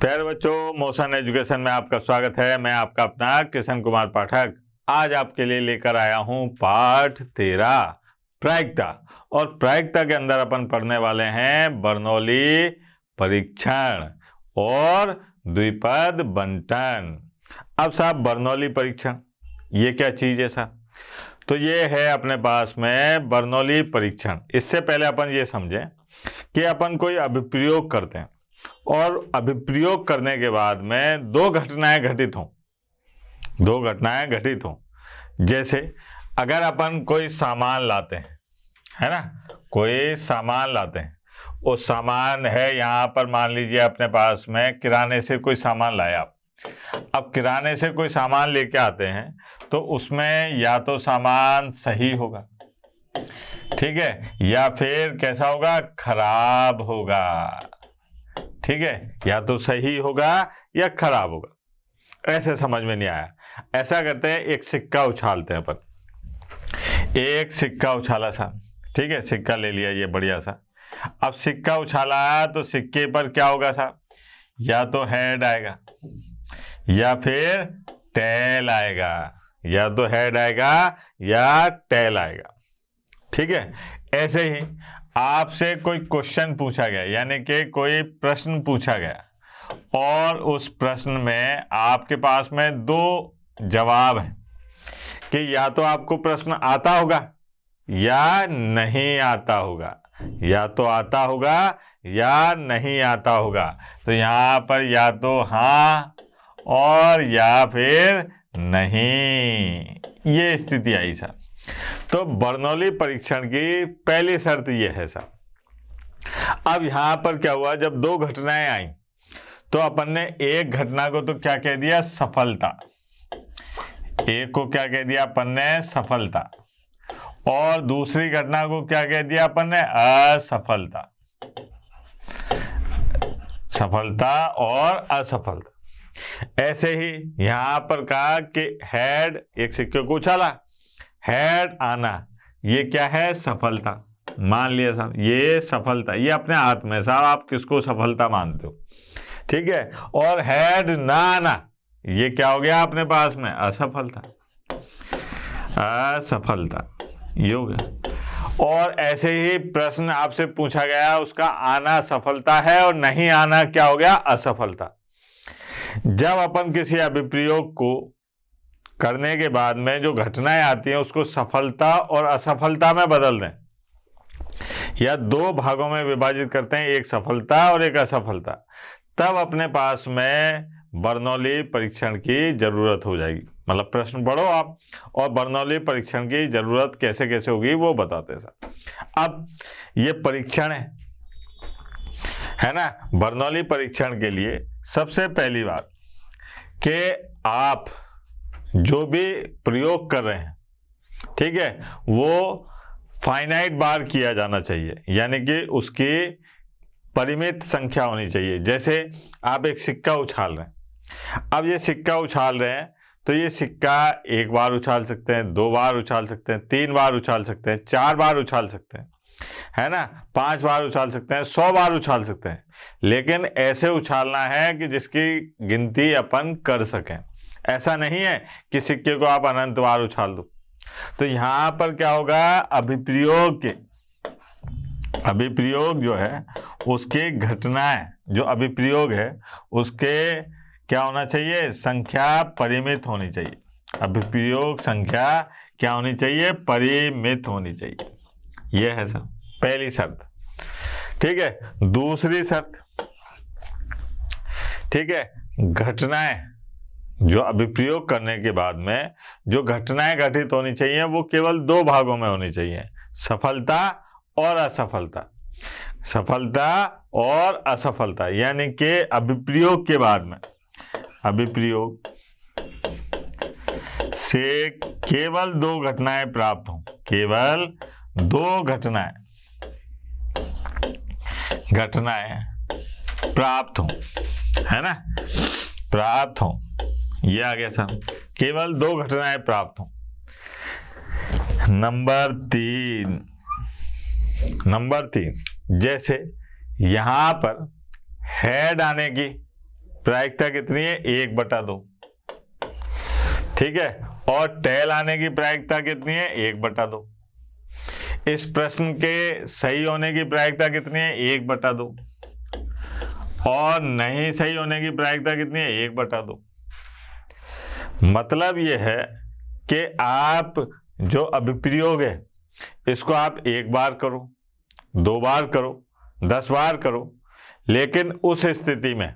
प्यारे बच्चों, motion education में आपका स्वागत है। मैं आपका अपना किशन कुमार पाठक आज आपके लिए लेकर आया हूं पाठ 13 प्रायिकता। और प्रायिकता के अंदर अपन पढ़ने वाले हैं बर्नौली परीक्षण और द्विपद बंटन। अब साहब, बर्नौली परीक्षण ये क्या चीज़ है साहब? तो ये है अपने पास में बर्नौली परीक्षण। इससे पहले अपन ये समझें कि अपन कोई अभिप्रयोग करते हैं और अभिप्रयोग करने के बाद में दो घटनाएं घटित हों। जैसे अगर अपन कोई सामान लाते हैं, है ना, कोई सामान लाते हैं, वो सामान है यहाँ पर, मान लीजिए अपने पास में किराने से कोई सामान लाया आप। अब किराने से कोई सामान लेके आते हैं तो उसमें या तो सामान सही होगा, ठीक है, या फिर कैसा होगा, खराब होगा। ठीक है, या तो सही होगा या खराब होगा। ऐसे समझ में नहीं आया, ऐसा करते हैं, एक सिक्का उछालते हैं अपन। एक सिक्का उछाला सा, ठीक है, सिक्का ले लिया ये बढ़िया सा। अब सिक्का उछाला तो सिक्के पर क्या होगा साहब? या तो हेड आएगा या फिर टेल आएगा, या तो हेड आएगा या टेल आएगा। ठीक है, ऐसे ही आपसे कोई क्वेश्चन पूछा गया, यानी कि कोई प्रश्न पूछा गया और उस प्रश्न में आपके पास में दो जवाब हैं कि या तो आपको प्रश्न आता होगा या नहीं आता होगा, या तो आता होगा या नहीं आता होगा। तो यहाँ पर या तो हाँ और या फिर नहीं, ये स्थिति आई साहब। तो बर्नौली परीक्षण की पहली शर्त यह है साहब। अब यहां पर क्या हुआ, जब दो घटनाएं आई तो अपन ने एक घटना को तो क्या कह दिया, सफलता। एक को क्या कह दिया अपन ने, सफलता, और दूसरी घटना को क्या कह दिया अपन ने, असफलता। सफलता और असफलता। ऐसे ही यहां पर कहा कि हेड, एक सिक्के को उछाला, हेड आना, ये क्या है, सफलता। मान लिया साहब ये सफलता, ये अपने हाथ में साहब आप किसको सफलता मानते हो, ठीक है। और हेड ना आना, ये क्या हो गया अपने पास में, असफलता। असफलता ये हो गया। और ऐसे ही प्रश्न आपसे पूछा गया, उसका आना सफलता है और नहीं आना क्या हो गया, असफलता। जब अपन किसी अभिप्रयोग को करने के बाद में जो घटनाएं आती हैं उसको सफलता और असफलता में बदल दें, या दो भागों में विभाजित करते हैं, एक सफलता और एक असफलता, तब अपने पास में बर्नौली परीक्षण की जरूरत हो जाएगी। मतलब प्रश्न पढ़ो आप और बर्नौली परीक्षण की जरूरत कैसे कैसे होगी वो बताते हैं सर। अब ये परीक्षण है ना, बर्नौली परीक्षण के लिए सबसे पहली बात कि आप जो भी प्रयोग कर रहे हैं, ठीक है, वो फाइनाइट बार किया जाना चाहिए, यानी कि उसकी परिमित संख्या होनी चाहिए। जैसे आप एक सिक्का उछाल रहे हैं, अब ये सिक्का उछाल रहे हैं तो ये सिक्का एक बार उछाल सकते हैं, दो बार उछाल सकते हैं, तीन बार उछाल सकते हैं, चार बार उछाल सकते हैं, है ना, 5 बार उछाल सकते हैं, 100 बार उछाल सकते हैं। लेकिन ऐसे उछालना है कि जिसकी गिनती अपन कर सकें। ऐसा नहीं है कि सिक्के को आप अनंत बार उछाल दो। तो यहां पर क्या होगा, अभिप्रयोग जो है उसके घटनाएं, जो अभिप्रयोग है उसके क्या होना चाहिए, संख्या परिमित होनी चाहिए। अभिप्रयोग संख्या क्या होनी चाहिए, परिमित होनी चाहिए। यह है सर पहली शर्त, ठीक है। दूसरी शर्त, ठीक है, घटनाएं जो अभिप्रयोग करने के बाद में जो घटनाएं घटित होनी चाहिए वो केवल दो भागों में होनी चाहिए, सफलता और असफलता। सफलता और असफलता, यानी कि अभिप्रयोग के बाद में, अभिप्रयोग से केवल दो घटनाएं प्राप्त हों, केवल दो घटनाएं प्राप्त हों, है ना, प्राप्त हों, ये आ गया साहब, केवल दो घटनाएं प्राप्त हों। नंबर तीन, जैसे यहां पर हेड आने की प्रायिकता कितनी है? 1/2। ठीक है, और टेल आने की प्रायिकता कितनी है? 1/2। इस प्रश्न के सही होने की प्रायिकता कितनी है? 1/2। और नहीं सही होने की प्रायिकता कितनी है? 1/2। मतलब यह है कि आप जो अभिप्रयोग है इसको आप 1 बार करो, 2 बार करो, 10 बार करो, लेकिन उस स्थिति में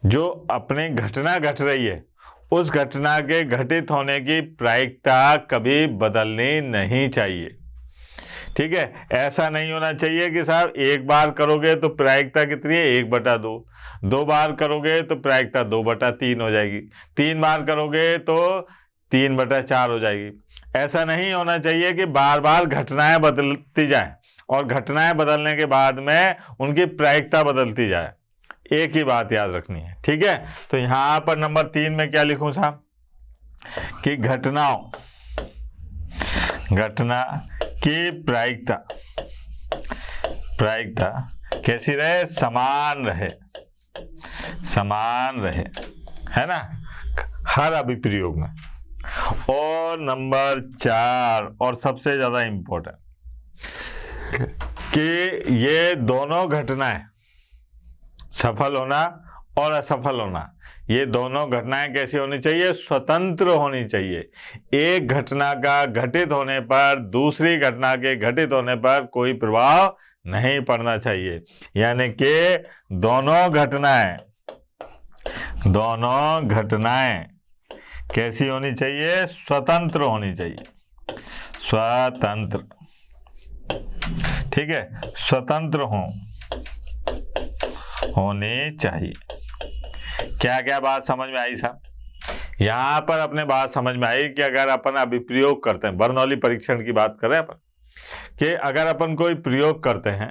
जो अपनी घटना घट रही है उस घटना के घटित होने की प्रायिकता कभी बदलनी नहीं चाहिए। ठीक है, ऐसा नहीं होना चाहिए कि साहब 1 बार करोगे तो प्रायिकता कितनी है? 1/2। 2 बार करोगे तो प्रायिकता 2/3 हो जाएगी। 3 बार करोगे तो 3/4 हो जाएगी। ऐसा नहीं होना चाहिए कि बार बार घटनाएं बदलती जाएं और घटनाएं बदलने के बाद में उनकी प्रायिकता बदलती जाए। एक ही बात याद रखनी है। ठीक है, तो यहां पर नंबर 3 में क्या लिखूं साहब कि घटना की प्रायिकता कैसी रहे? समान रहे, है ना, हर अभिप्रयोग में। और नंबर 4 और सबसे ज्यादा इंपॉर्टेंट कि ये दोनों घटनाएं, सफल होना और असफल होना, ये दोनों घटनाएं कैसी होनी चाहिए? स्वतंत्र होनी चाहिए। एक घटना का घटित होने पर दूसरी घटना के घटित होने पर कोई प्रभाव नहीं पड़ना चाहिए। यानी कि दोनों घटनाएं कैसी होनी चाहिए? स्वतंत्र होनी चाहिए। स्वतंत्र, ठीक है, स्वतंत्र होनी चाहिए। क्या क्या बात समझ में आई साहब? यहां पर अपने बात समझ में आई कि अगर अपन अभी प्रयोग करते हैं, बर्नौली परीक्षण की बात करें अपन, कि अगर अपन कोई प्रयोग करते हैं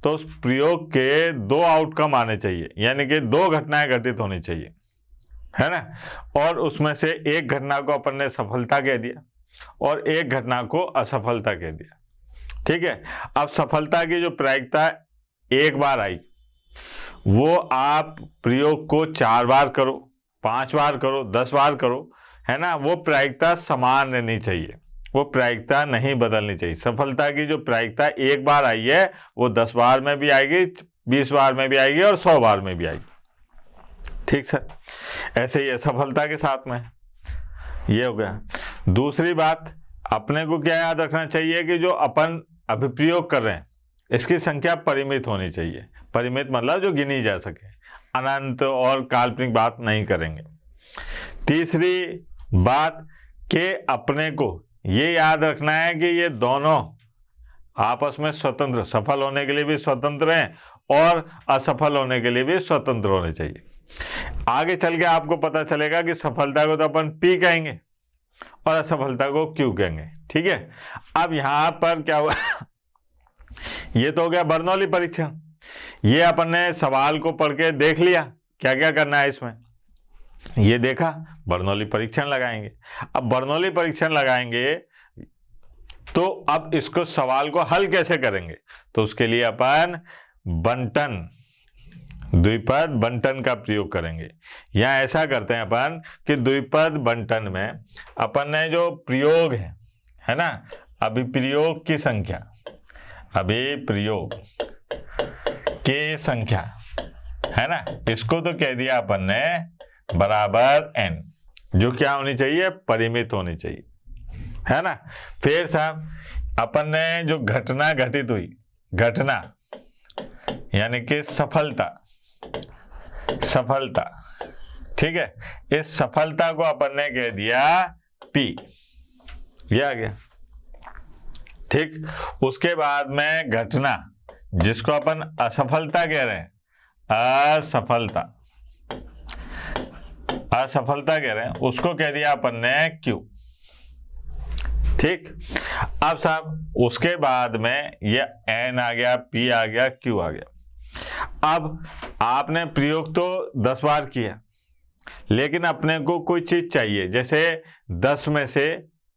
तो उस प्रयोग के 2 आउटकम आने चाहिए, यानी कि 2 घटनाएं घटित होनी चाहिए, है ना। और उसमें से एक घटना को अपन ने सफलता कह दिया और एक घटना को असफलता कह दिया। ठीक है, अब सफलता की जो प्रायिकता 1 बार आई वो आप प्रयोग को 4 बार करो, 5 बार करो, 10 बार करो, है ना, वो प्रायिकता समान रहनी चाहिए, वो प्रायिकता नहीं बदलनी चाहिए। सफलता की जो प्रायिकता 1 बार आई है वो 10 बार में भी आएगी, 20 बार में भी आएगी और 100 बार में भी आएगी। ठीक सर, ऐसे ही असफलता के साथ में ये हो गया। दूसरी बात, अपने को क्या याद रखना चाहिए कि जो अपन अभिप्रयोग कर रहे हैं इसकी संख्या परिमित होनी चाहिए। परिमित मतलब जो गिनी जा सके, अनंत और काल्पनिक बात नहीं करेंगे। तीसरी बात कि अपने को ये याद रखना है कि ये दोनों आपस में स्वतंत्र, सफल होने के लिए भी स्वतंत्र हैं और असफल होने के लिए भी स्वतंत्र होने चाहिए। आगे चल के आपको पता चलेगा कि सफलता को तो अपन P कहेंगे और असफलता को Q कहेंगे। ठीक है, अब यहां पर क्या हुआ ये तो हो गया बर्नौली परीक्षण। ये अपन ने सवाल को पढ़ के देख लिया क्या क्या करना है इसमें, ये देखा, बर्नौली परीक्षण लगाएंगे। अब बर्नौली परीक्षण लगाएंगे तो अब इसको सवाल को हल कैसे करेंगे? तो उसके लिए अपन बंटन, द्विपद बंटन का प्रयोग करेंगे। यहां ऐसा करते हैं अपन कि द्विपद बंटन में अपन ने जो प्रयोग है ना, अभिप्रयोग की संख्या, अभिप्रयोग की संख्या, है ना, इसको तो कह दिया अपन ने बराबर n, जो क्या होनी चाहिए? परिमित होनी चाहिए, है ना। फिर साहब अपन ने जो घटना घटित हुई, घटना यानी कि सफलता, ठीक है, इस सफलता को अपन ने कह दिया P, ये आ गया। ठीक, उसके बाद में घटना जिसको अपन असफलता कह रहे हैं, असफलता कह रहे हैं, उसको कह दिया अपन ने Q। ठीक, अब साहब उसके बाद में ये N आ गया, P आ गया, Q आ गया। अब आपने प्रयोग तो 10 बार किया, लेकिन अपने को कोई चीज चाहिए, जैसे 10 में से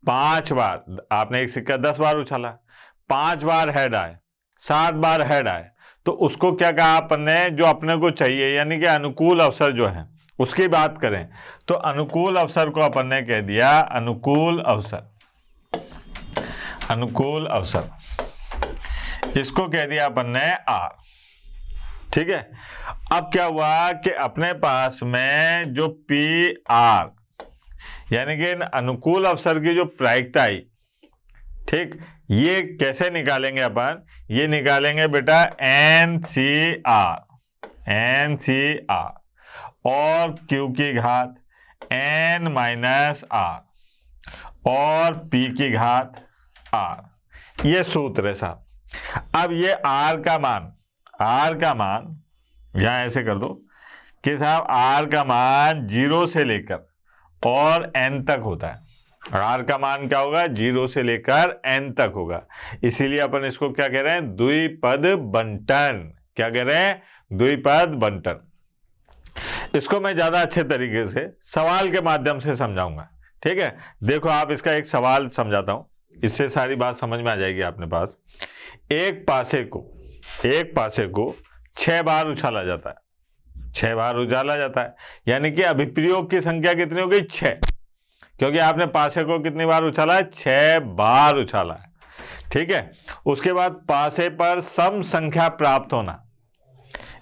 5 बार आपने एक सिक्का 10 बार उछाला, 5 बार हेड आए, 7 बार हेड आए, तो उसको क्या कहा अपन ने, जो अपने को चाहिए यानी कि अनुकूल अवसर जो है उसकी बात करें तो अनुकूल अवसर को अपन ने कह दिया अनुकूल अवसर, अनुकूल अवसर, इसको कह दिया अपन ने आर। ठीक है, अब क्या हुआ कि अपने पास में जो पी आर यानी कि अनुकूल अवसर की जो प्रायिकता आई, ठीक, ये कैसे निकालेंगे अपन, ये निकालेंगे बेटा n c r, n c r और क्यू की घात एन माइनस आर और पी की घात आर, ये सूत्र है साहब। अब ये आर का मान, आर का मान यहां ऐसे कर दो कि साहब आर का मान 0 से लेकर और एन तक होता है। आर का मान क्या होगा, 0 से लेकर एन तक होगा, इसीलिए अपन इसको क्या कह रहे हैं, द्विपद बंटन। क्या कह रहे हैं, द्विपद बंटन। इसको मैं ज्यादा अच्छे तरीके से सवाल के माध्यम से समझाऊंगा। ठीक है, देखो आप इसका एक सवाल समझाता हूं, इससे सारी बात समझ में आ जाएगी अपने पास। एक पासे को 6 बार उछाला जाता है, 6 बार उछाला जाता है, यानी कि अभिप्रयोग की संख्या कितनी हो गई, 6, क्योंकि आपने पासे को कितनी बार उछाला है, 6 बार उछाला है। ठीक है, उसके बाद पासे पर सम संख्या प्राप्त होना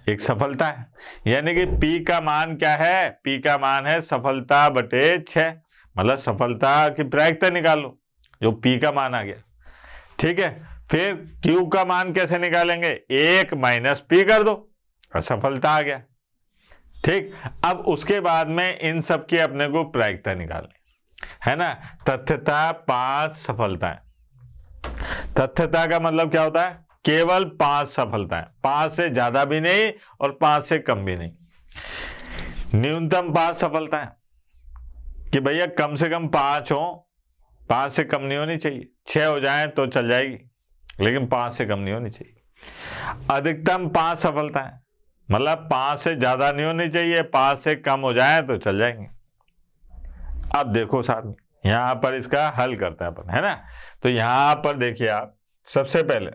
एक सफलता है, यानी कि P का मान क्या है, P का मान है सफलता बटे 6, मतलब सफलता की प्रायिकता निकालो जो P का मान आ गया। ठीक है, फिर Q का मान कैसे निकालेंगे, 1 माइनस P कर दो, असफलता आ गया। ठीक, अब उसके बाद में इन सब की अपने को प्रायिकता निकालनी है ना। तथ्यता 5 सफलताएं, तथ्यता का मतलब क्या होता है, केवल 5 सफलताएं, 5 से ज्यादा भी नहीं और 5 से कम भी नहीं। न्यूनतम 5 सफलताएं कि भैया कम से कम 5 हो, 5 से कम नहीं होनी चाहिए, 6 हो जाए तो चल जाएगी लेकिन 5 से कम नहीं होनी चाहिए। अधिकतम 5 सफलताएं मतलब 5 से ज्यादा नहीं होनी चाहिए, 5 से कम हो जाए तो चल जाएंगे। अब देखो साहब यहां पर इसका हल करते हैं अपन, है ना। तो यहां पर देखिए आप, सबसे पहले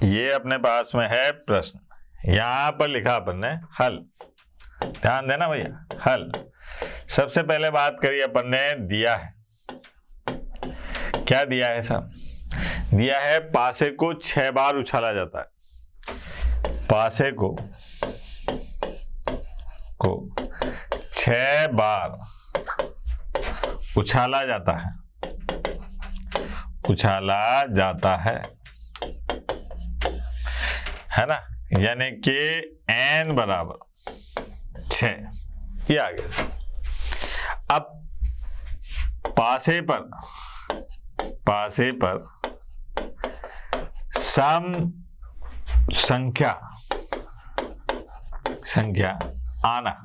ये अपने पास में है प्रश्न, यहां पर लिखा अपन ने हल, ध्यान देना भैया, हल। सबसे पहले बात करिए अपन ने, दिया है, क्या दिया है साहब, दिया है पासे को 6 बार उछाला जाता है, पासे को 6 बार उछाला जाता है, उछाला जाता है ना, यानी कि n बराबर 6, ये आ गया सर। अब पासे पर सम संख्या आना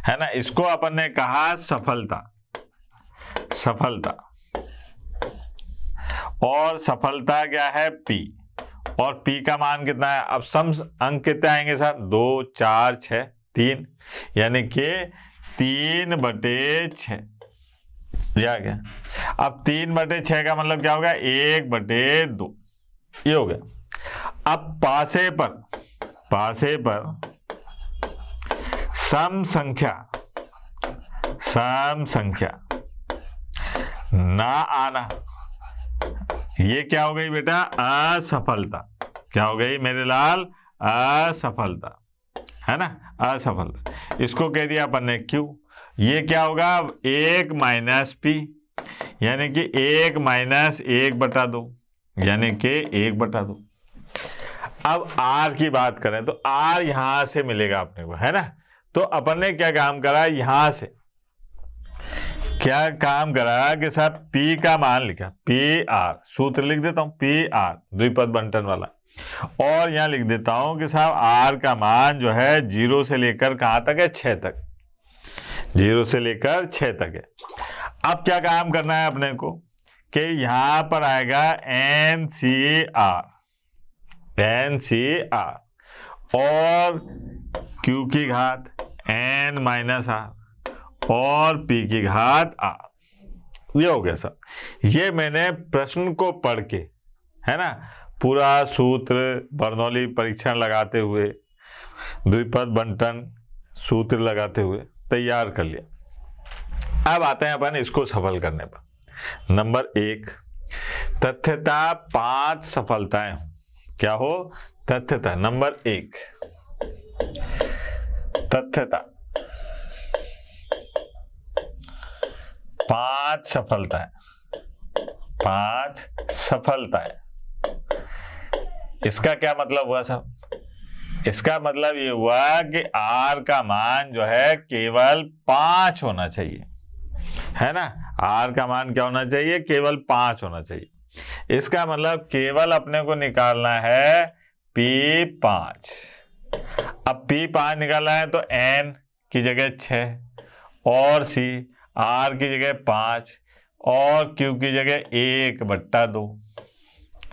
है ना, इसको अपन ने कहा सफलता, और सफलता क्या है P, और P का मान कितना है, अब सम अंक कितने आएंगे सर, 2 4 6 3, यानी कि 3/6, ये आ गया। अब 3/6 का मतलब क्या होगा, 1/2, ये हो गया। अब पासे पर सम संख्या ना आना, ये क्या हो गई बेटा, असफलता। क्या हो गई मेरे लाल, असफलता, है ना, असफलता। इसको कह दिया अपन ने Q, ये क्या होगा, 1 माइनस P, यानी कि 1 माइनस 1/2, यानी कि 1/2। अब R की बात करें तो R यहां से मिलेगा अपने को, है ना। तो अपन ने क्या काम करा, यहां से क्या काम करा कि साहब P का मान लिखा, PR, सूत्र लिख देता हूं PR द्विपद बंटन वाला, और यहां लिख देता हूं कि साहब R का मान जो है 0 से लेकर कहां तक है, 6 तक, 0 से लेकर 6 तक है। अब क्या काम करना है अपने को कि यहां पर आएगा NCR और Q की घात N माइनस R और P की घात R, ये हो गया सर। ये मैंने प्रश्न को पढ़ के, है ना, पूरा सूत्र बर्नौली परीक्षण लगाते हुए, द्विपद बंटन सूत्र लगाते हुए तैयार कर लिया। अब आते हैं अपन इसको सफल करने पर। नंबर 1, तथ्यता 5 सफलताएं हो। क्या हो? तथ्यता। नंबर 1, तथ्यता 5 सफलताएं। 5 सफलताएं। इसका क्या मतलब हुआ साहब? इसका मतलब ये हुआ कि R का मान जो है केवल 5 होना चाहिए, है ना। R का मान क्या होना चाहिए? केवल 5 होना चाहिए। इसका मतलब केवल अपने को निकालना है P5। अब P5 निकालना है तो N की जगह 6 और C, R की जगह 5 और Q की जगह 1/2,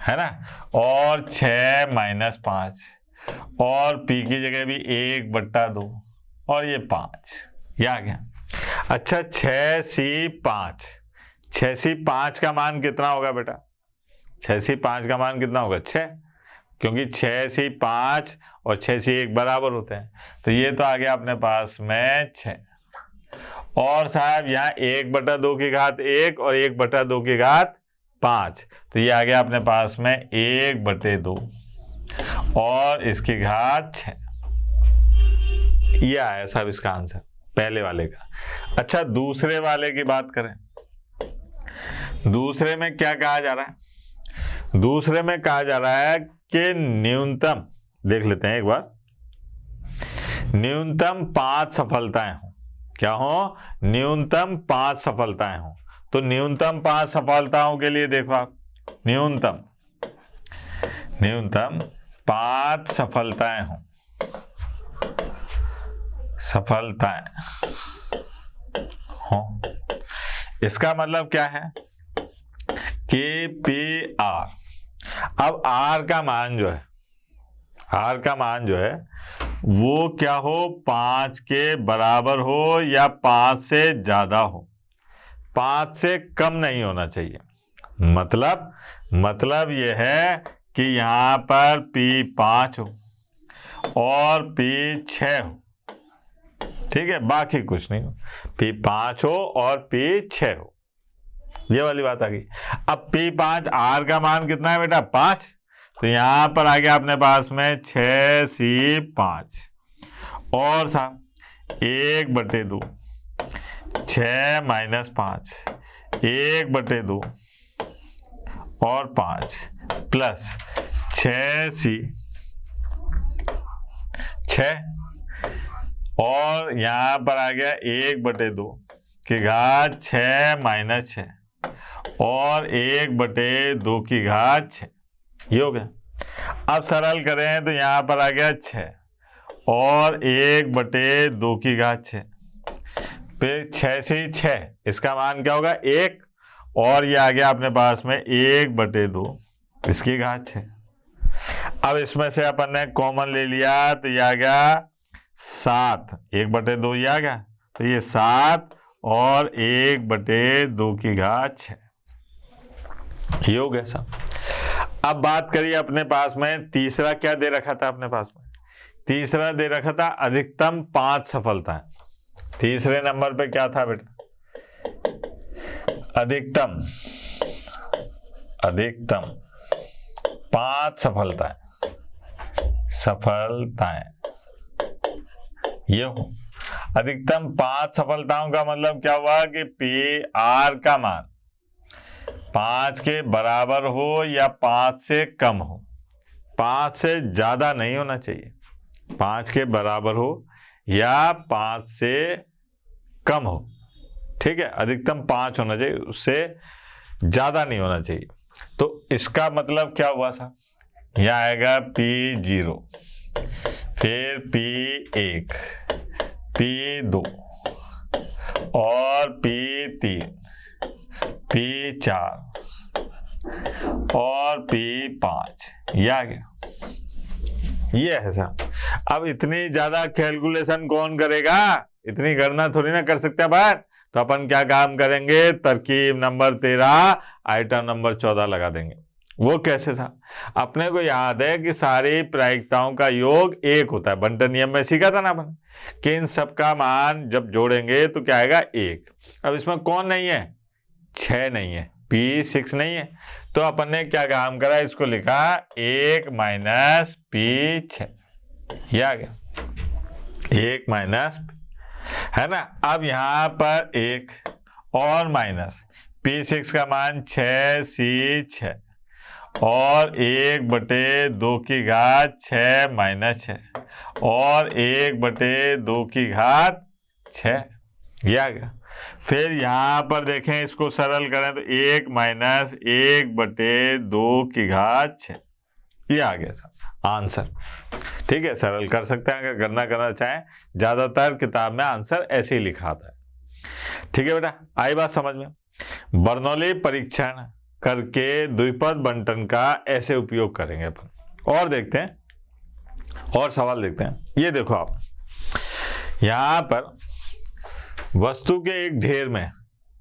है ना, और 6 - 5 और P की जगह भी 1/2 और ये 5, ये आ गया। अच्छा, 6C5, 6C5 का मान कितना होगा बेटा? 6C5 का मान कितना होगा? 6, क्योंकि 6C5 और 6C1 बराबर होते हैं। तो ये तो आ गया अपने पास में 6। और साहब यहाँ 1/2 की घात 1 और 1/2 की घात 5, तो ये आ गया अपने पास में 1/2 और इसकी घात 6। ये आया सब इसका आंसर पहले वाले का। अच्छा, दूसरे वाले की बात करें। दूसरे में क्या कहा जा रहा है? दूसरे में कहा जा रहा है कि न्यूनतम, देख लेते हैं एक बार, न्यूनतम 5 सफलताएं हो। क्या हो? न्यूनतम 5 सफलताएं हो। तो न्यूनतम 5 सफलताओं के लिए देखो आप, न्यूनतम 5 सफलताएं हो। सफलताएं हो, इसका मतलब क्या है कि PR। अब R का मान जो है, R का मान जो है वो क्या हो? 5 के बराबर हो या 5 से ज्यादा हो, 5 से कम नहीं होना चाहिए। मतलब यह है कि यहां पर P5 हो और P6 हो, ठीक है, बाकी कुछ नहीं हो। P5 हो और P6 हो, ये वाली बात आ गई। अब P5, R का मान कितना है बेटा? 5, तो यहां पर आ गया अपने पास में 6C5 और साहब 1/2, 6 - 5, 1/2 और 5 प्लस 6C 6 और यहां पर आ गया 1/2 की घात 6 - 6 और 1/2 की घात 6, ये हो गया। अब सरल करें तो यहां पर आ गया 6 और 1/2 की घात 6, फिर 6C6, इसका मान क्या होगा? 1 और ये आ गया अपने पास में 1/2 इसकी घात 6। अब इसमें से अपन ने कॉमन ले लिया तो ये आ गया 7, 1/2 ये आ गया, तो ये 7 और 1/2 की घात 6, ये हो गया सब। अब बात करिए अपने पास में तीसरा क्या दे रखा था अपने पास में? तीसरा दे रखा था अधिकतम 5 सफलताएं। तीसरे नंबर पे क्या था बेटा? अधिकतम 5 सफलताएं ये हो। अधिकतम 5 सफलताओं का मतलब क्या हुआ कि PR का मान 5 के बराबर हो या 5 से कम हो, 5 से ज्यादा नहीं होना चाहिए। 5 के बराबर हो या 5 से कम हो, ठीक है, अधिकतम 5 होना चाहिए, उससे ज्यादा नहीं होना चाहिए। तो इसका मतलब क्या हुआ साहब? यहाँ आएगा P0, फिर P1, P2 और P3, P4 और P5, ये आ गया, ये है साहब। अब इतनी ज्यादा कैलकुलेशन कौन करेगा? इतनी गणना थोड़ी ना कर सकते अपन। तो अपन क्या काम करेंगे? तरकीब नंबर 13 आइटम नंबर 14 लगा देंगे, वो कैसे था? अपने को याद है कि सारी प्रायिकताओं का योग 1 होता है, बंटन नियम में सीखा था ना अपन, कि इन सब का मान जब जोड़ेंगे तो क्या आएगा 1। अब इसमें कौन नहीं है? 6 नहीं है, P6 नहीं है, तो अपन ने क्या काम करा, इसको लिखा 1 माइनस P6, ये आ गया 1 माइनस, है ना। अब यहां पर 1 और माइनस P6 का मान 6C6 और 1/2 की घात 6 माइनस 6 और 1/2 की घात 6, ये आ गया। फिर यहाँ पर देखें, इसको सरल करें तो 1 माइनस 1/2 की घात 6, ये आ गया सर आंसर। ठीक है, सरल कर सकते हैं अगर गणना करना चाहें, ज़्यादातर किताब में आंसर ऐसे ही लिखा आता है। ठीक है बेटा, आई बात समझ में? बर्नौली परीक्षण करके द्विपद बंटन का ऐसे उपयोग करेंगे अपन। और देखते हैं, और सवाल देखते हैं। ये देखो आप, यहां पर वस्तु के एक ढेर में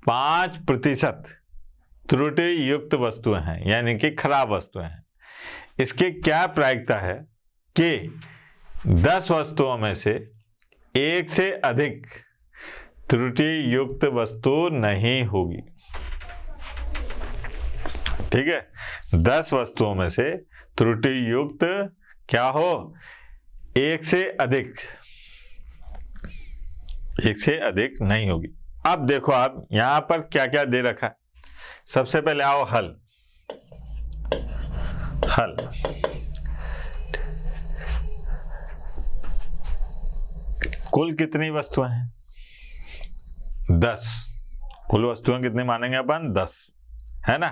5% त्रुटि युक्त वस्तुएं हैं, यानी कि खराब वस्तुएं हैं। इसकी क्या प्रायिकता है कि 10 वस्तुओं में से 1 से अधिक त्रुटि युक्त वस्तु नहीं होगी। ठीक है, 10 वस्तुओं में से त्रुटि युक्त क्या हो? 1 से अधिक, 1 से अधिक नहीं होगी। अब देखो आप यहां पर क्या क्या दे रखा है। सबसे पहले आओ हल। हल कुल कितनी वस्तुएं हैं? 10। कुल वस्तुएं कितनी मानेंगे अपन? 10, है ना।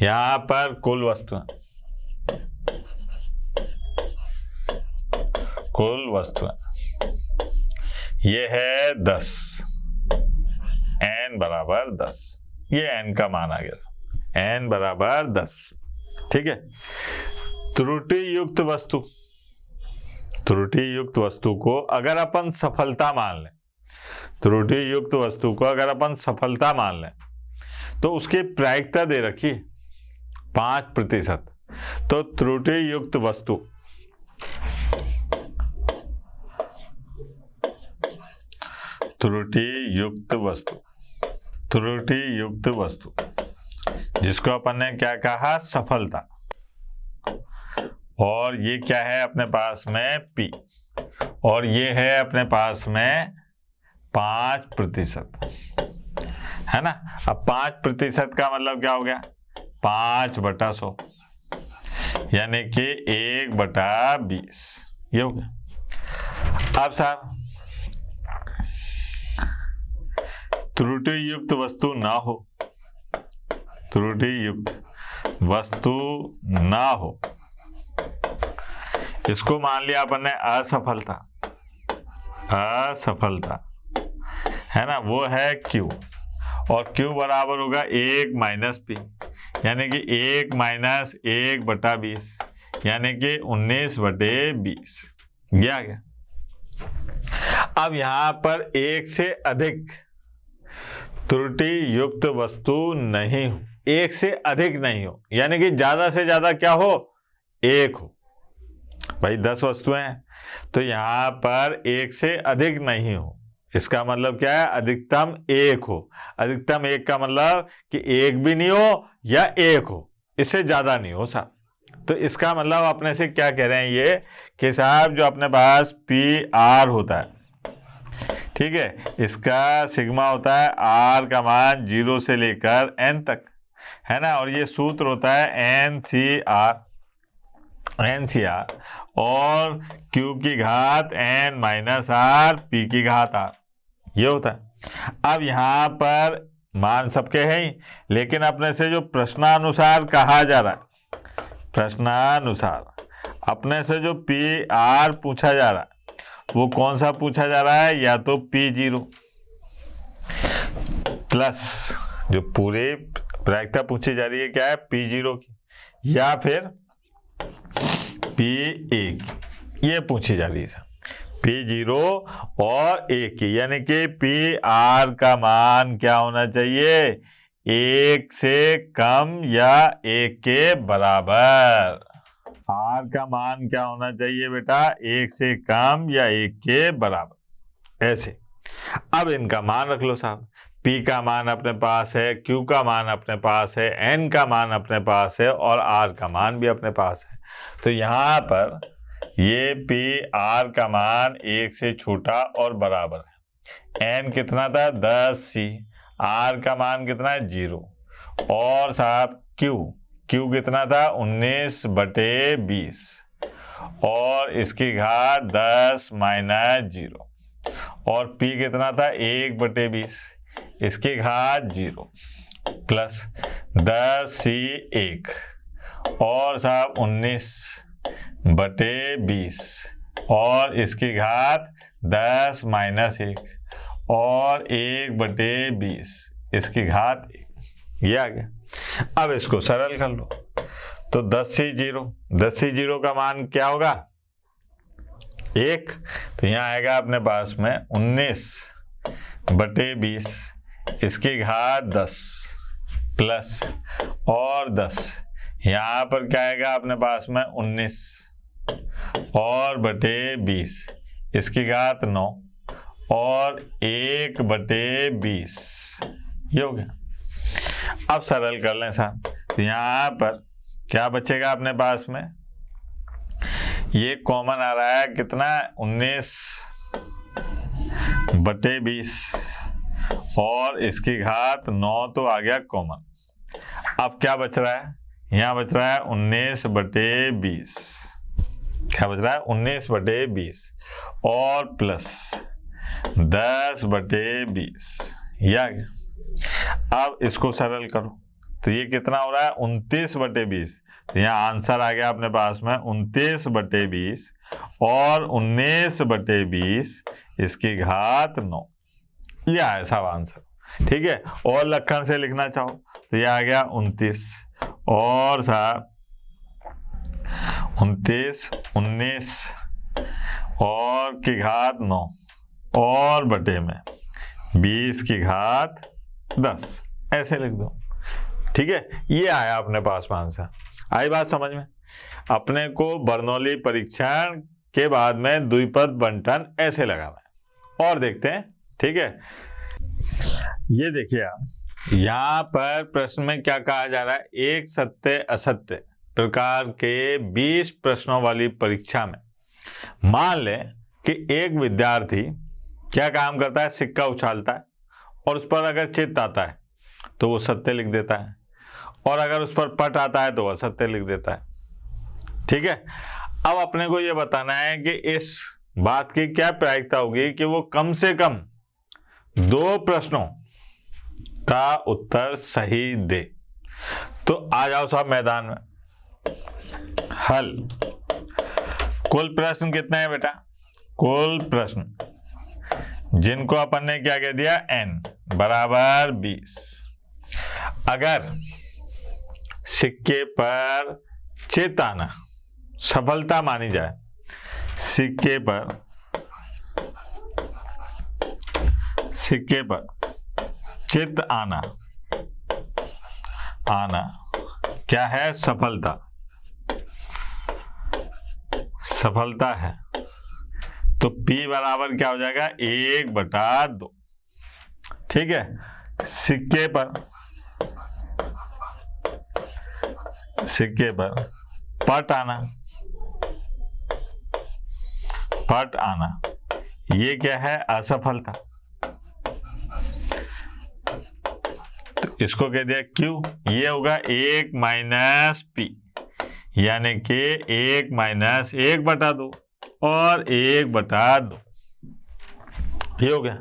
यहां पर कुल वस्तुएं, कुल वस्तुएं ये है 10, n बराबर 10, ये n का मान आ गया, n बराबर 10। ठीक है, त्रुटि युक्त वस्तु, त्रुटि युक्त वस्तु को अगर अपन सफलता मान लें, त्रुटि युक्त वस्तु को अगर अपन सफलता मान लें तो उसकी प्रायिकता दे रखी 5%। तो त्रुटि युक्त वस्तु, त्रुटि युक्त वस्तु, त्रुटि युक्त वस्तु जिसको अपन ने क्या कहा? सफलता। और ये क्या है अपने पास में? P, और ये है अपने पास में 5%, है ना। अब 5% का मतलब क्या हो गया? 5/100, यानी कि 1/20, ये हो गया। अब साहब त्रुटि युक्त वस्तु ना हो, त्रुटि युक्त वस्तु ना हो, इसको मान लिया अपन ने असफलता, असफलता, है ना। वो है Q, और Q बराबर होगा 1 माइनस P, यानी कि 1 माइनस 1/20, यानी कि 19/20, ये आ गया। अब यहां पर 1 से अधिक त्रुटि युक्त वस्तु नहीं हो, 1 से अधिक नहीं हो, यानी कि ज्यादा से ज्यादा क्या हो? 1 हो। भाई 10 वस्तुएं हैं तो यहां पर 1 से अधिक नहीं हो, इसका मतलब क्या है? अधिकतम 1 हो। अधिकतम 1 का मतलब कि 1 भी नहीं हो या 1 हो, इससे ज्यादा नहीं हो साहब। तो इसका मतलब अपने से क्या कह रहे हैं ये कि साहब जो अपने पास PR होता है, ठीक है, इसका सिग्मा होता है R का मान 0 से लेकर N तक, है ना। और ये सूत्र होता है NCR, NCR, और Q की घात N माइनस R, P की घात R, ये होता है। अब यहाँ पर मान सबके हैं ही, लेकिन अपने से जो प्रश्नानुसार कहा जा रहा है, प्रश्नानुसार अपने से जो PR पूछा जा रहा है वो कौन सा पूछा जा रहा है? या तो P0 प्लस जो पूरे प्रायिकता पूछी जा रही है क्या है? P0 की, या फिर P1, ये पूछी जा रही है P0 और 1 की, यानी कि PR का मान क्या होना चाहिए? 1 से कम या 1 के बराबर। आर का मान क्या होना चाहिए बेटा? 1 से कम या 1 के बराबर। ऐसे अब इनका मान रख लो साहब। P का मान अपने पास है, Q का मान अपने पास है, N का मान अपने पास है और R का मान भी अपने पास है। तो यहाँ पर ये P R का मान 1 से छोटा और बराबर है। N कितना था? 10C। R का मान कितना है? 0। और साहब Q कितना था? 19/20 और इसकी घात 10 - 0। और P कितना था? 1/20 इसकी घात 0 प्लस 10C1 और साहब 19/20 और इसकी घात 10 - 1 और 1/20 इसकी घात 1। ये आ गया। अब इसको सरल कर लो तो 10C0 का मान क्या होगा? 1। तो यहाँ आएगा अपने पास में 19/20 इसकी घात 10 प्लस और 10 यहाँ पर क्या आएगा अपने पास में 19 और बटे 20 इसकी घात 9 और 1/20 ये हो गया। अब सरल कर लें साहब। तो यहाँ पर क्या बचेगा अपने पास में? ये कॉमन आ रहा है कितना? 19/20 और इसकी घात 9 तो आ गया कॉमन। अब क्या बच रहा है? यहाँ बच रहा है 19/20। क्या बच रहा है? 19/20 और प्लस 10/20 ये आ गया। अब इसको सरल करो तो ये कितना हो रहा है? 29/20। तो यहाँ आंसर आ गया अपने पास में 29/20 और 19/20 इसकी घात 9। यह है सब आंसर। ठीक है। और लक्षण से लिखना चाहो तो यह आ गया 29 और साहब 29 19 और की घात 9 और बटे में 20 की घात 10 ऐसे लिख दो। ठीक है। ये आया अपने पास में आंसर। आई बात समझ में? अपने को बर्नौली परीक्षण के बाद में द्विपद बंटन ऐसे लगाना है और देखते हैं। ठीक है। ये देखिए आप यहाँ पर प्रश्न में क्या कहा जा रहा है? एक सत्य असत्य प्रकार के 20 प्रश्नों वाली परीक्षा में मान लें कि एक विद्यार्थी क्या काम करता है? सिक्का उछालता है और उस पर अगर चित्त आता है तो वो सत्य लिख देता है और अगर उस पर पट आता है तो वह असत्य लिख देता है। ठीक है। अब अपने को ये बताना है कि इस बात की क्या प्रायिकता होगी कि वो कम से कम 2 प्रश्नों का उत्तर सही दे। तो आ जाओ साहब मैदान में। हल। कुल प्रश्न कितने हैं बेटा? कुल प्रश्न जिनको अपन ने क्या कह दिया? n बराबर 20। अगर सिक्के पर चित्त आना सफलता मानी जाए, सिक्के पर चित्त आना क्या है? सफलता है। तो P बराबर क्या हो जाएगा? 1/2। ठीक है। सिक्के पर पट आना ये क्या है? असफलता। तो इसको कह दिया Q। ये होगा 1 - P यानी कि 1 - 1/2 और 1/2 ये हो गया।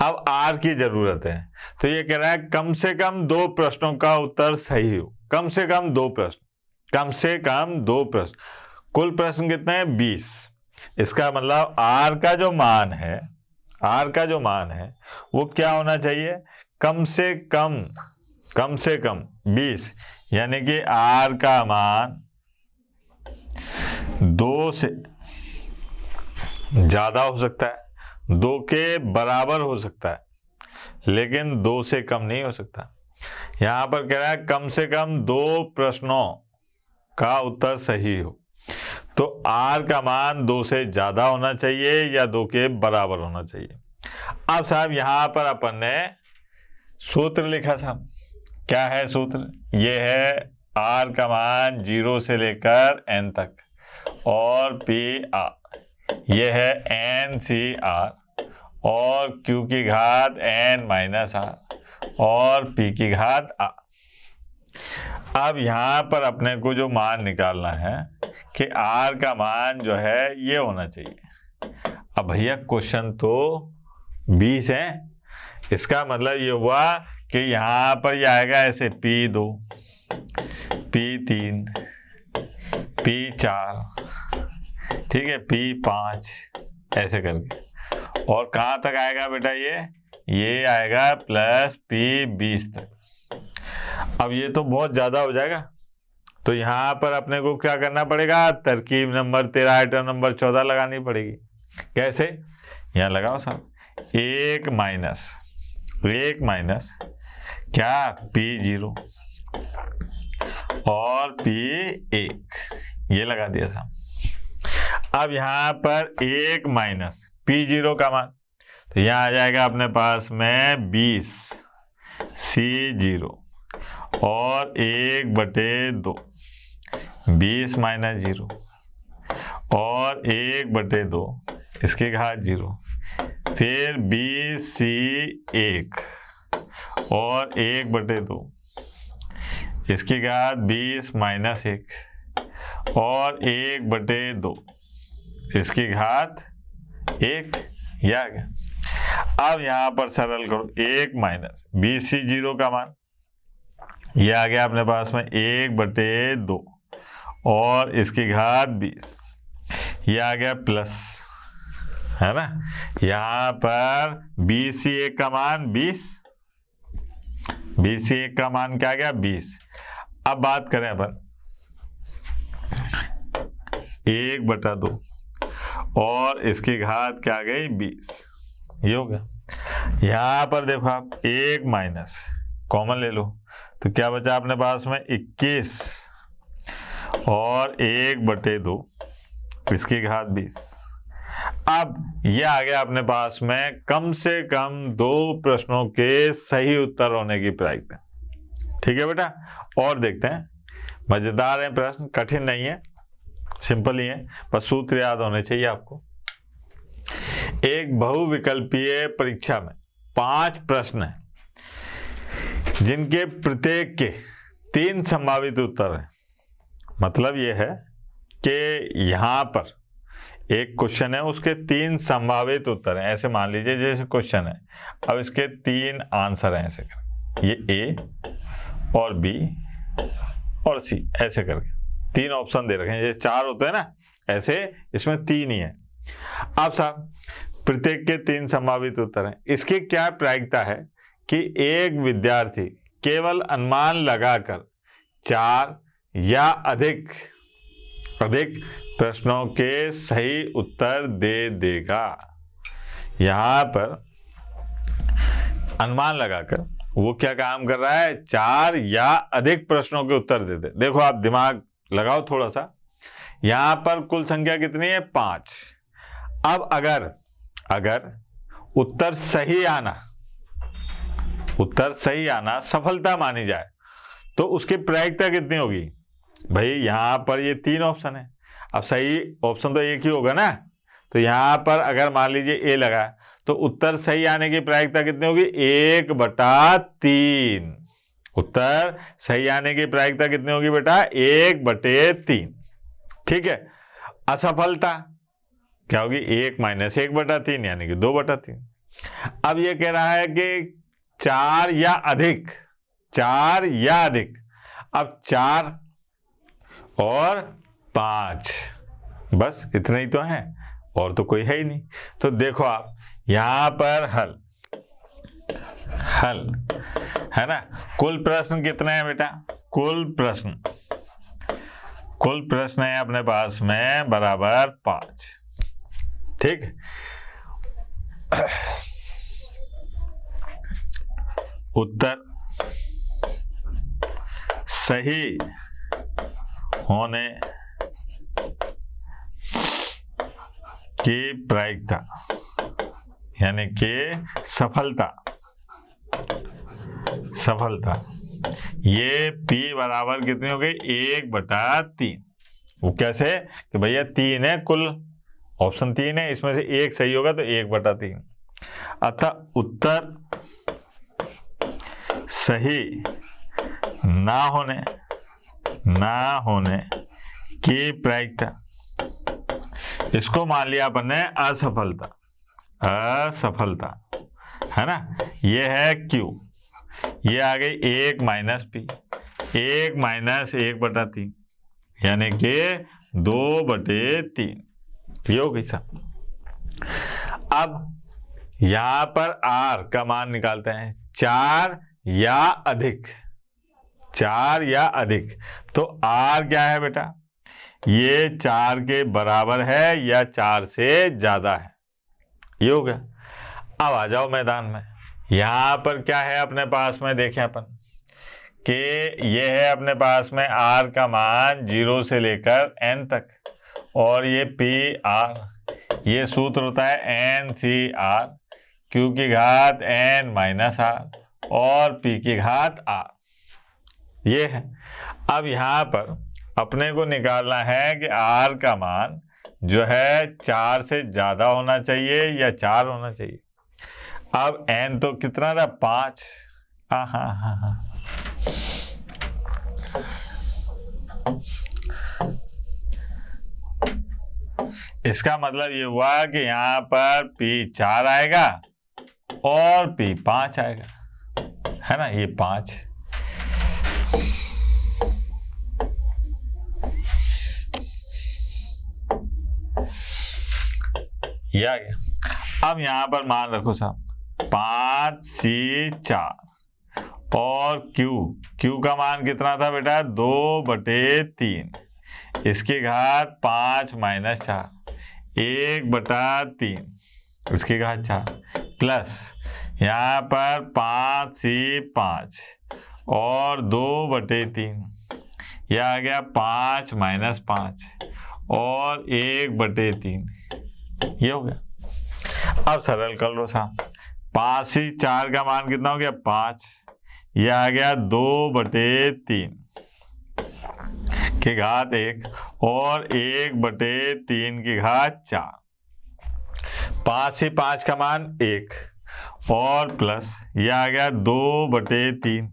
अब R की जरूरत है तो ये कह रहा है कम से कम 2 प्रश्नों का उत्तर सही हो। कम से कम 2 प्रश्न। कुल प्रश्न कितने हैं? 20। इसका मतलब R का जो मान है वो क्या होना चाहिए? कम से कम 20 यानी कि R का मान 2 से ज्यादा हो सकता है, 2 के बराबर हो सकता है, लेकिन 2 से कम नहीं हो सकता। यहाँ पर कह रहा है कम से कम 2 प्रश्नों का उत्तर सही हो। तो r का मान 2 से ज्यादा होना चाहिए या 2 के बराबर होना चाहिए। अब साहब यहाँ पर अपन ने सूत्र लिखा साहब। क्या है सूत्र? ये है r का मान 0 से लेकर n तक और PR, ये है NCR और Q की घात n-r और P की घात r। अब यहाँ पर अपने को जो मान निकालना है कि r का मान जो है ये होना चाहिए। अब भैया क्वेश्चन तो 20 है, इसका मतलब ये हुआ कि यहाँ पर ये आएगा ऐसे P2, P3, P4, ठीक है, P5 ऐसे करके, और कहाँ तक आएगा बेटा? ये आएगा प्लस P20 तक। अब ये तो बहुत ज्यादा हो जाएगा, तो यहाँ पर अपने को क्या करना पड़ेगा? तरकीब नंबर 13 आइटम नंबर 14 लगानी पड़ेगी। कैसे? यहाँ लगाओ साहब, 1 माइनस क्या? P0 और P1, ये लगा दिया साहब। अब यहाँ पर 1 माइनस P0 का मान, तो यहाँ आ जाएगा अपने पास में 20 C0 और 1/2, 20 माइनस 0 और 1/2 इसकी घात 0, फिर 20 C1 और 1/2 इसकी घात 20 माइनस 1 और 1/2 इसकी घात 1, यह आ गया। अब यहाँ पर सरल करो, 1 माइनस 20 C0 का मान, ये आ गया अपने पास में 1/2 और इसकी घात 20, ये आ गया प्लस, है ना। यहाँ पर 20C1 का मान 20, 20C1 का मान क्या आ गया? 20। अब बात करें अपन 1/2 और इसकी घात क्या आ गई? 20, ये हो गया। यहाँ पर देखो आप 1 माइनस कॉमन ले लो, तो क्या बचा अपने पास में? 21 और 1/2 इसकी घात 20। अब ये आ गया अपने पास में कम से कम 2 प्रश्नों के सही उत्तर होने की प्रायिकता। ठीक है बेटा, और देखते हैं। मजेदार है प्रश्न, कठिन नहीं है, सिंपल ही है, बस सूत्र याद होने चाहिए आपको। एक बहुविकल्पीय परीक्षा में 5 प्रश्न हैं जिनके प्रत्येक के 3 संभावित उत्तर हैं। मतलब ये है कि यहाँ पर एक क्वेश्चन है, उसके 3 संभावित उत्तर हैं। ऐसे मान लीजिए जैसे क्वेश्चन है, अब इसके 3 आंसर हैं, ऐसे करके, ये A और B और C ऐसे करके 3 ऑप्शन दे रखे हैं। जैसे 4 होते हैं ना, ऐसे इसमें 3 ही है। अब साहब प्रत्येक के 3 संभावित उत्तर हैं। इसकी क्या प्रायिकता है कि एक विद्यार्थी केवल अनुमान लगाकर 4 या अधिक प्रश्नों के सही उत्तर दे देगा। यहाँ पर अनुमान लगाकर वो क्या काम कर रहा है? 4 या अधिक प्रश्नों के उत्तर दे दे। देखो आप दिमाग लगाओ थोड़ा सा, यहाँ पर कुल संख्या कितनी है? 5। अब अगर उत्तर सही आना सफलता मानी जाए तो उसकी प्रायिकता कितनी होगी? भाई यहाँ पर ये 3 ऑप्शन है, अब सही ऑप्शन तो एक ही होगा ना, तो यहाँ पर अगर मान लीजिए A लगा तो उत्तर सही आने की प्रायिकता कितनी होगी? 1/3। उत्तर सही आने की प्रायिकता कितनी होगी बेटा? 1/3। ठीक है। असफलता क्या होगी? 1 माइनस 1/3 यानी कि 2/3। अब ये कह रहा है कि 4 या अधिक। अब 4 और 5, बस इतने ही तो हैं, और तो कोई है ही नहीं। तो देखो आप यहां पर हल है ना। कुल प्रश्न कितने हैं बेटा? कुल प्रश्न है अपने पास में बराबर 5। ठीक, उत्तर सही होने की प्रायिकता यानी कि सफलता ये P बराबर कितनी हो गई 1/3। वो कैसे कि भैया 3 है, कुल ऑप्शन 3 है, इसमें से एक सही होगा तो 1/3। अतः उत्तर सही ना होने की प्रायिकता, इसको मान लिया अपन ने असफलता है ना। ये है Q, ये आ गई 1 - P, 1 - 1/3 यानी कि 2/3 ये हो गई साहब। अब यहां पर R का मान निकालते हैं, 4 या अधिक, तो R क्या है बेटा, ये 4 के बराबर है या 4 से ज्यादा है, ये हो गया। अब आ जाओ मैदान में, यहां पर क्या है अपने पास में, देखें अपन कि ये है अपने पास में R का मान 0 से लेकर N तक, और ये PR, ये सूत्र होता है NCR, Q की घात N - R और P की घात R, ये है। अब यहाँ पर अपने को निकालना है कि R का मान जो है 4 से ज्यादा होना चाहिए या 4 होना चाहिए। अब N तो कितना था, 5। हाँ, इसका मतलब ये हुआ कि यहाँ पर P 4 आएगा और P 5 आएगा, है ना, ये 5। ये आ गया। अब यहां पर मान रखो साहब 5C4 और Q का मान कितना था बेटा, 2/3, इसकी घात 5 - 4, 1/3, इसकी घात 4, प्लस यहाँ पर 5C5 और 2/3, यह आ गया 5 - 5 और 1/3, ये हो गया। अब सरल कर लो साहब, 5C4 का मान कितना हो गया, 5, यह आ गया 2/3 की घात 1 और 1/3 की घात 4, 5C5 का मान 1 और प्लस यह आ गया 2/3,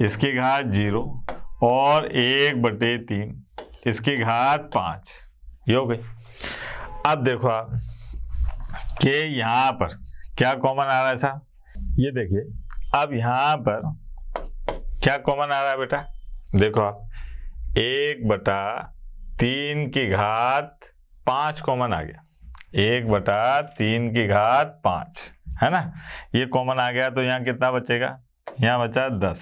इसकी घात 0 और 1/3, इसकी घात 5, ये हो गई। अब देखो आप कि यहां पर क्या कॉमन आ रहा है साहब, ये देखिए। अब यहां पर क्या कॉमन आ रहा है बेटा, देखो आप 1/3 की घात 5 कॉमन आ गया, 1/3 की घात 5, है ना, ये कॉमन आ गया। तो यहाँ कितना बचेगा, यहाँ बचा 10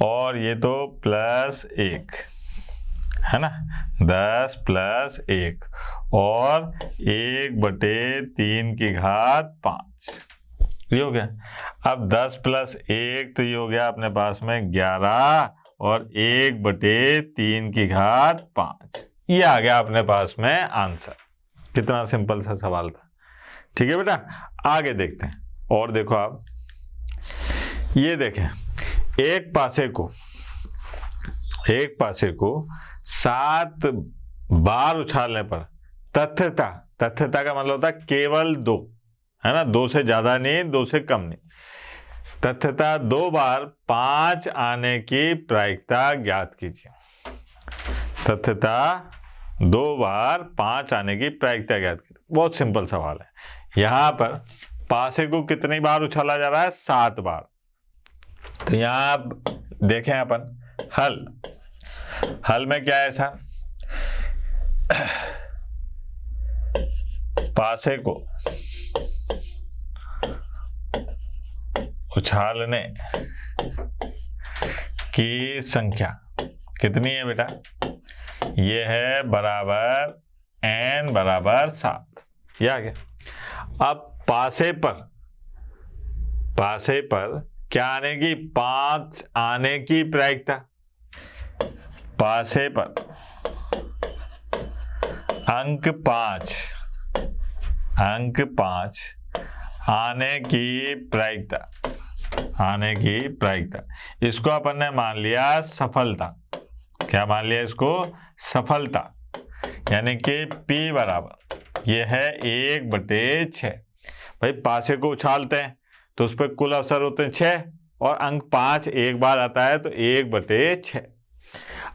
और ये तो +1, है ना, 10 + 1 और 1/3 की घात 5, ये हो गया। अब 10 + 1 तो ये हो गया अपने पास में 11 और 1/3 की घात 5, ये आ गया अपने पास में आंसर। कितना सिंपल सा सवाल था, ठीक है बेटा। आगे देखते हैं, और देखो आप ये देखें, एक पासे को 7 बार उछालने पर तथ्यता का मतलब होता है केवल 2, है ना, 2 से ज्यादा नहीं, 2 से कम नहीं, तथ्यता 2 बार 5 आने की प्रायिकता ज्ञात कीजिए। तथ्यता 2 बार 5 आने की प्रायिकता ज्ञात कीजिए। बहुत सिंपल सवाल है। यहां पर पासे को कितनी बार उछाला जा रहा है, 7 बार। तो यहां देखें अपन हल में क्या है साहब, पासे को उछालने की संख्या कितनी है बेटा, ये है बराबर n बराबर 7, ये आ गया। अब पासे पर क्या आने की? 5 आने की प्रायिकता। पासे पर अंक 5 आने की प्रायिकता, आने की प्रायिकता। इसको अपन ने मान लिया सफलता। क्या मान लिया इसको? सफलता। यानी कि P बराबर ये है 1/6। भाई पासे को उछालते हैं तो उस पर कुल अवसर होते हैं 6 और अंक 5 एक बार आता है तो 1/6।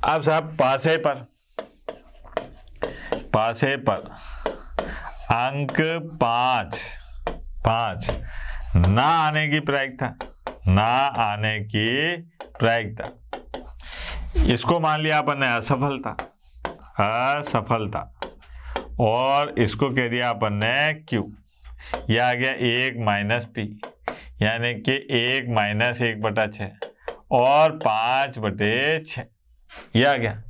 अब साहब पासे पर अंक 5 ना आने की प्रायिकता, ना आने की प्रायिकता। इसको मान लिया अपन ने असफलता और इसको कह दिया अपन ने Q। यह आ गया 1 - P यानी कि 1 - 1/6 और 5/6 यह आ गया।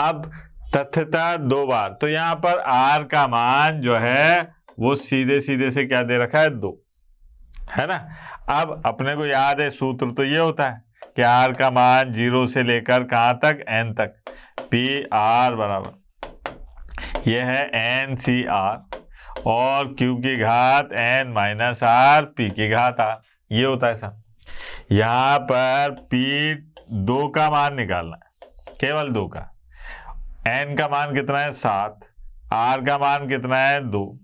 अब तथ्यता 2 बार, तो यहाँ पर R का मान जो है वो सीधे से क्या दे रखा है? 2, है ना। अब अपने को याद है सूत्र तो ये होता है कि R का मान 0 से लेकर कहाँ तक? N तक। PR बराबर यह है NCR और Q की घात N - R P की घात R। ये होता है साहब। यहाँ पर P2 का मान निकालना है, केवल 2 का। N का मान कितना है? 7। R का मान कितना है? 2।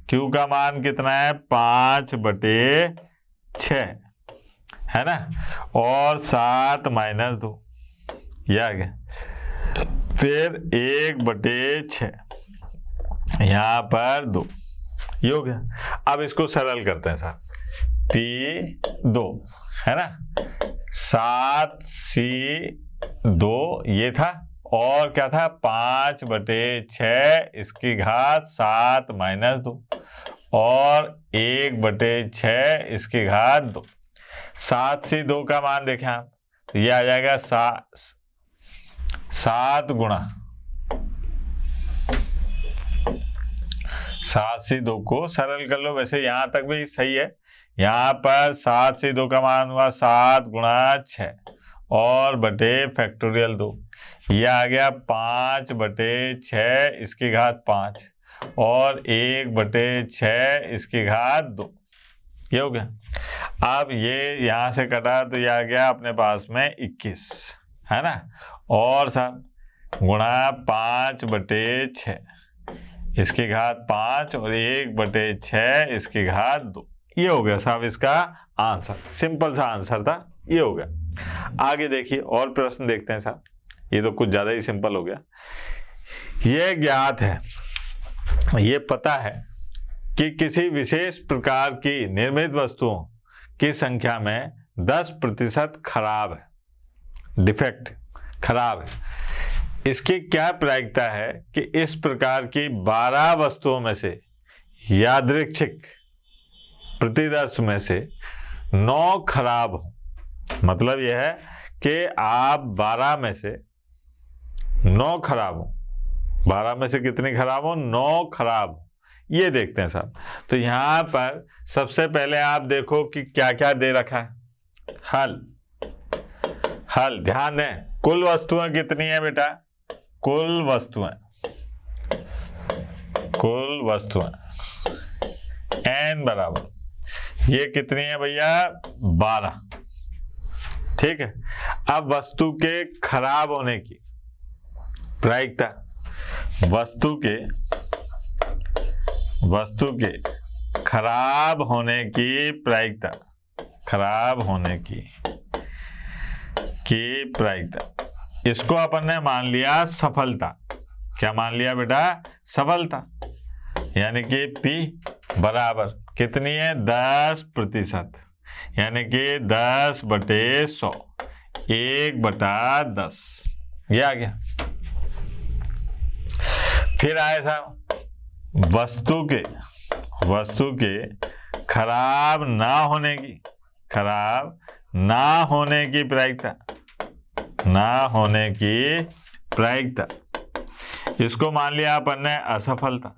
Q का मान कितना है? 5/6, है ना। और 7 - 2 यह आ गया। फिर 1/6 यहाँ पर 2 ये हो गया। अब इसको सरल करते हैं साहब। P2 है ना, 7C2 ये था और क्या था? 5/6 इसकी घात 7 - 2 और 1/6 इसकी घात 2। 7C2 का मान देखें आप तो ये आ जाएगा 7 गुणा 7C2 को सरल कर लो। वैसे यहां तक भी सही है। यहाँ पर 7C2 का मान हुआ 7 गुणा 6 और बटे फैक्टोरियल 2। यह आ गया 5/6 इसकी घात 5 और 1/6 इसकी घात 2। ये हो गया। अब ये यहां से कटा तो यह आ गया अपने पास में 21, है ना। और साहब गुणा 5/6 इसकी घात 5 और 1/6 इसकी घात 2। ये हो गया साहब इसका आंसर। सिंपल सा आंसर था, ये हो गया। आगे देखिए और प्रश्न देखते हैं साहब। ये तो कुछ ज्यादा ही सिंपल हो गया। ये ज्ञात है, ये पता है कि किसी विशेष प्रकार की निर्मित वस्तुओं की संख्या में 10% खराब है, डिफेक्ट खराब है। इसकी क्या प्रायिकता है कि इस प्रकार की 12 वस्तुओं में से यादृच्छिक प्रतिदर्श में से 9 खराब हो। मतलब यह है कि आप 12 में से 9 खराब हो। 12 में से कितनी खराब हो? 9 खराब हो। ये देखते हैं साहब। तो यहां पर सबसे पहले आप देखो कि क्या क्या दे रखा है। हल ध्यान दें, कुल वस्तुएं कितनी है बेटा? कुल वस्तुएं n बराबर ये कितनी है भैया? 12। ठीक है। अब वस्तु के खराब होने की प्रायिकता, वस्तु के खराब होने की प्रायिकता, इसको अपन ने मान लिया सफलता। क्या मान लिया बेटा? सफलता। यानी कि P बराबर कितनी है? 10%, यानी कि 10/100, 1/10 ये आ गया। फिर आए साहब वस्तु के खराब ना होने की प्रायिकता, इसको मान लिया अपन ने असफलता,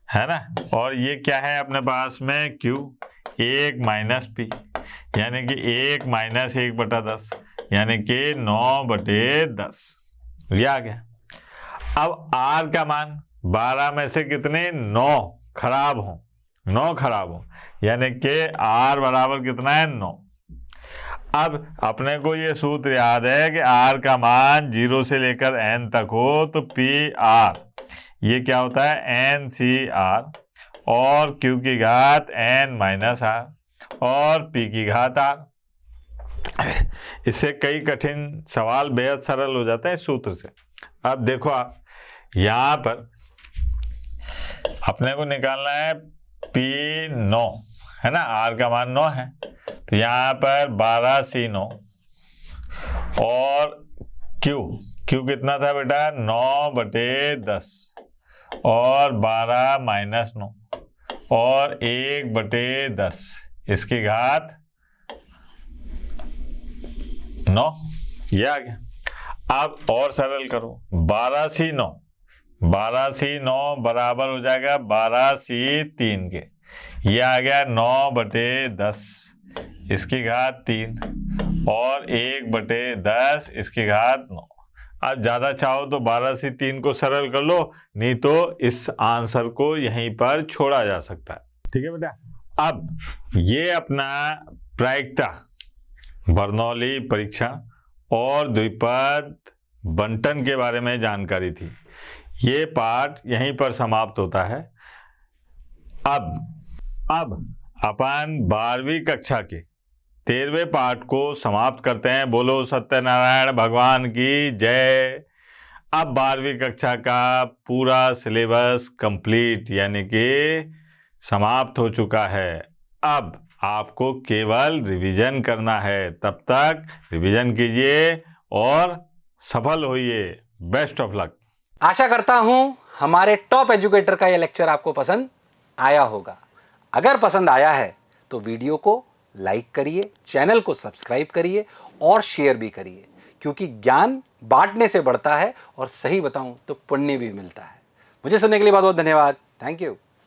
है ना। और ये क्या है अपने पास में? Q। 1 माइनस पी, यानी कि 1 माइनस 1/10, यानी कि 9/10। ये आ गया। अब आर का मान 12 में से कितने 9 खराब हो, 9 खराब हो, यानी कि आर बराबर कितना है 9। अब अपने को ये सूत्र याद है कि आर का मान 0 से लेकर एन तक हो तो पी आर, ये क्या होता है एन सी आर, और क्यू की घात एन माइनस आर और पी की घात आर। इससे कई कठिन सवाल बेहद सरल हो जाते हैं इस सूत्र से। अब देखो आप यहाँ पर अपने को निकालना है पी 9 है ना, आर का मान 9 है, तो यहाँ पर 12C9 और क्यू कितना था बेटा 9/10 और 12 माइनस 9 और 1/10, इसकी घात 9, ये आ गया। अब और सरल करो, 12C9 बराबर हो जाएगा 12C3 के, ये आ गया 9/10, इसकी घात 3 और 1/10 इसकी घात 9। अब ज़्यादा चाहो तो 12C3 को सरल कर लो, नहीं तो इस आंसर को यहीं पर छोड़ा जा सकता है। ठीक है बेटा। अब ये अपना प्रायिकता, बर्नौली परीक्षण और द्विपद बंटन के बारे में जानकारी थी। ये पाठ यहीं पर समाप्त होता है। अब अपन 12वीं कक्षा के 13वें पाठ को समाप्त करते हैं। बोलो सत्यनारायण भगवान की जय। अब 12वीं कक्षा का पूरा सिलेबस कंप्लीट यानी कि समाप्त हो चुका है। अब आपको केवल रिवीजन करना है, तब तक रिवीजन कीजिए और सफल होइए। Best of luck. आशा करता हूं हमारे टॉप एजुकेटर का यह लेक्चर आपको पसंद आया होगा। अगर पसंद आया है तो वीडियो को लाइक करिए, चैनल को सब्सक्राइब करिए और शेयर भी करिए, क्योंकि ज्ञान बांटने से बढ़ता है और सही बताऊं तो पुण्य भी मिलता है। मुझे सुनने के लिए बहुत बहुत धन्यवाद। Thank you.